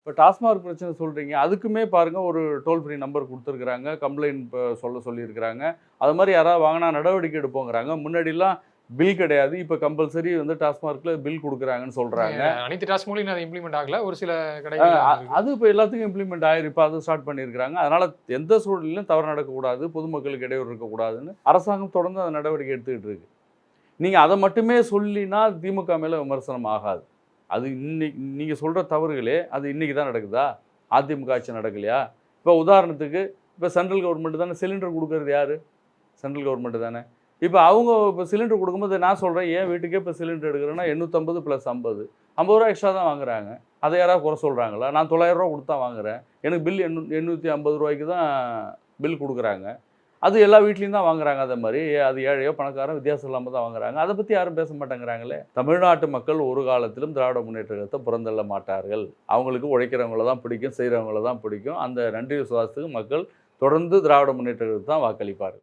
இப்போ டாஸ்மாக் பிரச்சனை சொல்கிறீங்க, அதுக்குமே பாருங்கள் ஒரு டோல் ஃப்ரீ நம்பர் கொடுத்துருக்குறாங்க, கம்ப்ளைண்ட் இப்போ சொல்லியிருக்கிறாங்க. அது மாதிரி யாராவது வாங்கினா நடவடிக்கை எடுப்போங்கிறாங்க. முன்னாடிலாம் பில் கிடையாது, இப்போ கம்பல்சரி வந்து டாஸ்மார்க்கில் பில் கொடுக்குறாங்கன்னு சொல்கிறாங்க. அனைத்து டாஸ்மாக்லையும் அது இம்ப்ளிமெண்ட் ஆகல, ஒரு சில கடைகள் அது இப்போ எல்லாத்துக்கும் இம்ப்ளிமெண்ட் ஆயிரு, இப்போ அது ஸ்டார்ட் பண்ணியிருக்கிறாங்க. அதனால் எந்த சூழ்நிலையிலும் தவறு நடக்கக்கூடாது, பொதுமக்களுக்கு இடையூறு இருக்கக்கூடாதுன்னு அரசாங்கம் தொடர்ந்து அந்த நடவடிக்கை எடுத்துக்கிட்டு இருக்கு. நீங்கள் அதை மட்டுமே சொல்லினா திமுக மேலே விமர்சனம் ஆகாது. அது இன்னைக்கு நீங்கள் சொல்கிற தவறுகளே அது இன்றைக்கி தான் நடக்குதா? அதிமுக ஆட்சி நடக்கலையா? இப்போ உதாரணத்துக்கு இப்போ சென்ட்ரல் கவர்மெண்ட் தானே சிலிண்டர் கொடுக்குறது, யார்? சென்ட்ரல் கவர்மெண்ட்டு தானே. இப்போ அவங்க இப்போ சிலிண்டர் கொடுக்கும்போது நான் சொல்கிறேன், ஏன் வீட்டுக்கே இப்போ சிலிண்டர் எடுக்கிறேன்னா 850 + 50 ரூபா எக்ஸ்ட்ரா தான் வாங்குறாங்க. அதை யாராவது குறை சொல்கிறாங்களா? நான் 900 ரூபா கொடுத்து தான் வாங்குறேன், எனக்கு பில் 850 ரூபாய்க்கு தான் பில் கொடுக்குறாங்க. அது எல்லா வீட்லேயும் தான் வாங்குறாங்க. அதே மாதிரி அது ஏழையோ பணக்காரன் வித்தியாசம் இல்லாமல் தான் வாங்குறாங்க. அதை பற்றி யாரும் பேச மாட்டேங்கிறாங்களே. தமிழ்நாட்டு மக்கள் ஒரு காலத்திலும் திராவிட முன்னேற்ற கழகத்தை புறந்தள்ள மாட்டார்கள். அவங்களுக்கு உழைக்கிறவங்கள தான் பிடிக்கும், செய்கிறவங்கள தான் பிடிக்கும். அந்த நன்றி விசுவாசத்துக்கு மக்கள் தொடர்ந்து திராவிட முன்னேற்ற கழகத்துக்கு தான் வாக்களிப்பார்கள்.